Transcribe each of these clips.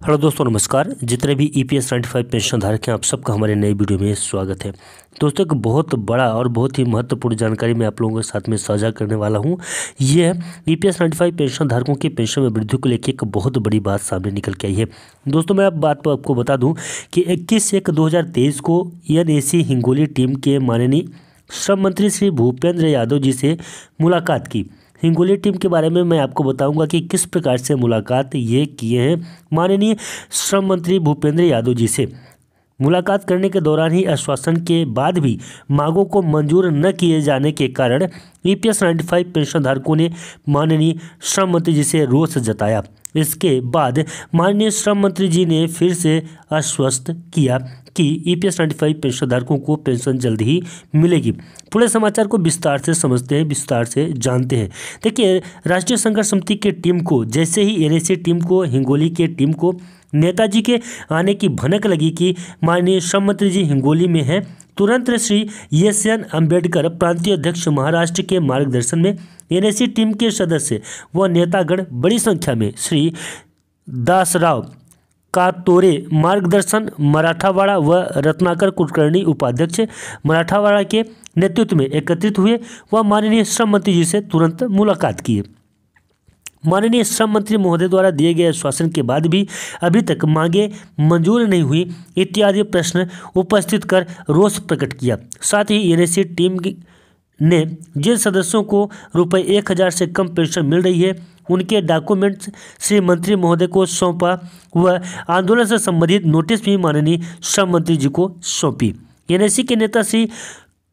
Hello दोस्तों, नमस्कार। जितने भी EPS 95 पेंशन धारक हैं, आप सबका हमारे नए वीडियो में स्वागत है। दोस्तों, एक बहुत बड़ा और बहुत ही महत्वपूर्ण जानकारी मैं आप लोगों के साथ में साझा करने वाला हूं। ये है EPS 95 पेंशन धारकों की पेंशन में वृद्धि को लेकर एक बहुत बड़ी बात सामने निकल के आई है। दोस्तों, मैं अब बात आपको बता दूं कि 21/1/2023 को NAC हिंगोली टीम के माननीय श्रम मंत्री श्री भूपेंद्र यादव जी से मुलाकात की। हिंगोली टीम के बारे में मैं आपको बताऊंगा कि किस प्रकार से मुलाकात ये किए हैं माननीय श्रम मंत्री भूपेंद्र यादव जी से। मुलाकात करने के दौरान ही आश्वासन के बाद भी मांगों को मंजूर न किए जाने के कारण EPS 95 पेंशन धारकों ने माननीय श्रम मंत्री जी से रोष जताया। इसके बाद माननीय श्रम मंत्री जी ने फिर से आश्वस्त किया कि EPS 95 पेंशन धारकों को पेंशन जल्द ही मिलेगी। पूरे समाचार को विस्तार से समझते हैं, विस्तार से जानते हैं। देखिए, राष्ट्रीय संघर्ष समिति की टीम को जैसे ही NAC टीम को, हिंगोली के टीम को नेताजी के आने की भनक लगी कि माननीय श्रम मंत्री जी हिंगोली में हैं, तुरंत श्री SN अम्बेडकर प्रांतीय अध्यक्ष महाराष्ट्र के मार्गदर्शन में NAC टीम के सदस्य व नेतागण बड़ी संख्या में श्री दासराव कातोरे मार्गदर्शन मराठावाड़ा व रत्नाकर कुलकर्णी उपाध्यक्ष मराठावाड़ा के नेतृत्व में एकत्रित हुए व माननीय श्रम मंत्री जी से तुरंत मुलाकात किए। माननीय श्रम मंत्री महोदय द्वारा दिए गए आश्वासन के बाद भी अभी तक मांगे मंजूर नहीं हुई इत्यादि प्रश्न उपस्थित कर रोष प्रकट किया। साथ ही NAC टीम ने जिन सदस्यों को ₹1000 से कम पेंशन मिल रही है उनके डॉक्यूमेंट्स श्री मंत्री महोदय को सौंपा व आंदोलन से संबंधित नोटिस भी माननीय श्रम मंत्री जी को सौंपी। NAC के नेता श्री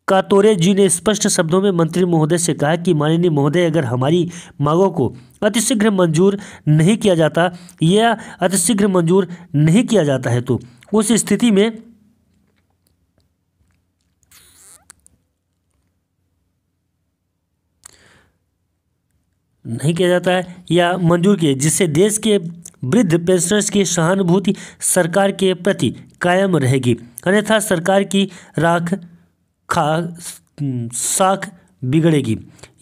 कातोरे जी ने स्पष्ट शब्दों में मंत्री महोदय से कहा कि माननीय महोदय, अगर हमारी मांगों को अतिशीघ्र मंजूर नहीं किया जाता या अतिशीघ्र मंजूर नहीं किया जाता है तो उस स्थिति में नहीं किया जाता है या मंजूर किए, जिससे देश के वृद्ध पेंशनर्स की सहानुभूति सरकार के प्रति कायम रहेगी, अन्यथा सरकार की साख बिगड़ेगी।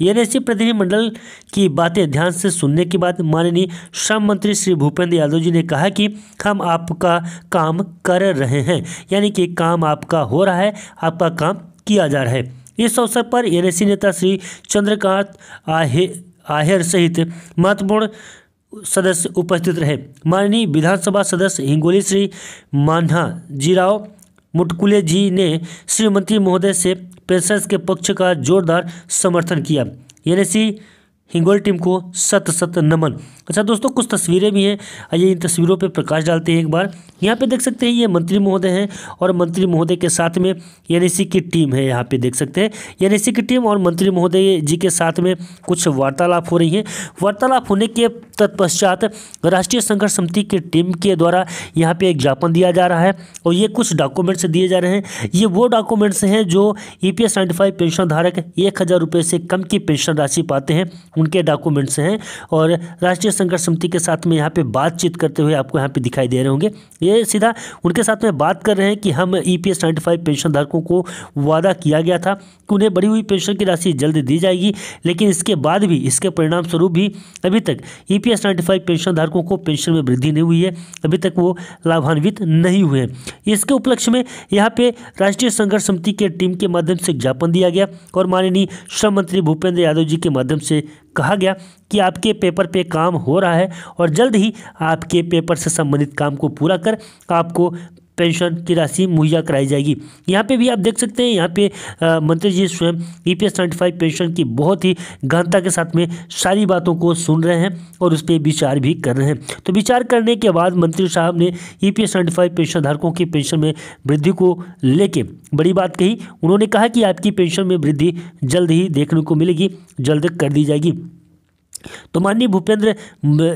NAC प्रतिनिधिमंडल की बातें ध्यान से सुनने के बाद माननीय श्रम मंत्री श्री भूपेंद्र यादव जी ने कहा कि हम आपका काम कर रहे हैं, यानी कि काम आपका हो रहा है, आपका काम किया जा रहा है। इस अवसर पर NAC नेता श्री चंद्रकांत आहेर सहित महत्वपूर्ण सदस्य उपस्थित रहे। माननीय विधानसभा सदस्य हिंगोली श्री मान्हा जीराव मुटकुले जी ने श्री मंत्री महोदय से पेंशनर्स के पक्ष का जोरदार समर्थन किया। NAC हिंगोली टीम को शत नमन। अच्छा दोस्तों, कुछ तस्वीरें भी हैं, आइए इन तस्वीरों पे प्रकाश डालते हैं एक बार। यहाँ पे देख सकते हैं ये मंत्री महोदय हैं और मंत्री महोदय के साथ में NAC की टीम है। यहाँ पे देख सकते हैं NAC की टीम और मंत्री महोदय जी के साथ में कुछ वार्तालाप हो रही है। वार्तालाप होने के तत्पश्चात राष्ट्रीय संघर्ष समिति की टीम के द्वारा यहाँ पे एक ज्ञापन दिया जा रहा है और ये कुछ डॉक्यूमेंट्स दिए जा रहे हैं। ये वो डॉक्यूमेंट्स हैं जो EPS 95 पेंशन धारक 1000 रुपये से कम की पेंशन राशि पाते हैं, उनके डॉक्यूमेंट्स हैं। और राष्ट्रीय संघर्ष समिति के साथ में यहाँ पे बातचीत करते हुए आपको यहाँ पे दिखाई दे रहे होंगे। ये सीधा उनके साथ में बात कर रहे हैं कि हम EPS 95 पेंशन धारकों को वादा किया गया था कि उन्हें बढ़ी हुई पेंशन की राशि जल्द दी जाएगी, लेकिन इसके बाद भी, इसके परिणाम स्वरूप भी अभी तक EPS 95 पेंशन धारकों को पेंशन में वृद्धि नहीं हुई है, अभी तक वो लाभान्वित नहीं हुए हैं। इसके उपलक्ष्य में यहाँ पे राष्ट्रीय संघर्ष समिति के टीम के माध्यम से ज्ञापन दिया गया और माननीय श्रम मंत्री भूपेंद्र यादव जी के माध्यम से कहा गया कि आपके पेपर पे काम हो रहा है और जल्द ही आपके पेपर से संबंधित काम को पूरा कर आपको पेंशन की राशि मुहैया कराई जाएगी। यहाँ पे भी आप देख सकते हैं, यहाँ पे मंत्री जी स्वयं EPS 95 पेंशन की बहुत ही गहनता के साथ में सारी बातों को सुन रहे हैं और उस पर विचार भी कर रहे हैं। तो विचार करने के बाद मंत्री साहब ने EPS 95 पेंशन धारकों की पेंशन में वृद्धि को लेके बड़ी बात कही। उन्होंने कहा कि आपकी पेंशन में वृद्धि जल्द ही देखने को मिलेगी, जल्द कर दी जाएगी। तो माननीय भूपेंद्र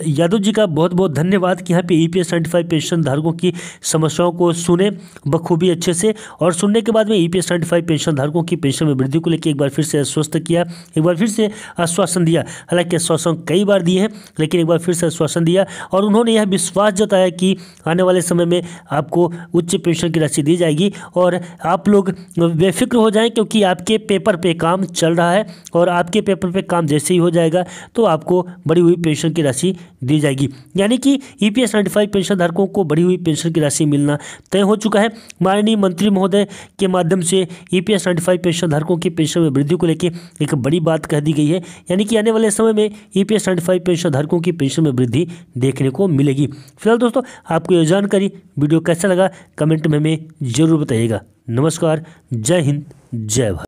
यादव जी का बहुत बहुत धन्यवाद कि यहाँ पे EPS 95 पेंशन धारकों की समस्याओं को सुने बखूबी अच्छे से, और सुनने के बाद में EPS 95 पेंशन धारकों की पेंशन में वृद्धि को लेकर एक बार फिर से आश्वस्त किया, एक बार फिर से आश्वासन दिया। हालांकि आश्वासन कई बार दिए हैं, लेकिन एक बार फिर से आश्वासन दिया और उन्होंने यह विश्वास जताया कि आने वाले समय में आपको उच्च पेंशन की राशि दी जाएगी और आप लोग बेफिक्र हो जाएं, क्योंकि आपके पेपर पे काम चल रहा है और आपके पेपर पे काम जैसे ही हो जाएगा तो आपको बढ़ी हुई पेंशन की राशि दी जाएगी। यानी कि EPS 95 पेंशन धारकों को बढ़ी हुई पेंशन की राशि मिलना तय हो चुका है। माननीय मंत्री महोदय के माध्यम से EPS 95 पेंशन धारकों की पेंशन में वृद्धि को लेकर एक बड़ी बात कह दी गई है। यानी कि आने वाले समय में EPS 95 पेंशन धारकों की पेंशन में वृद्धि देखने को मिलेगी। फिलहाल दोस्तों, आपको यह जानकारी वीडियो कैसा लगा कमेंट में हमें जरूर बताइएगा। नमस्कार, जय हिंद, जय भारत।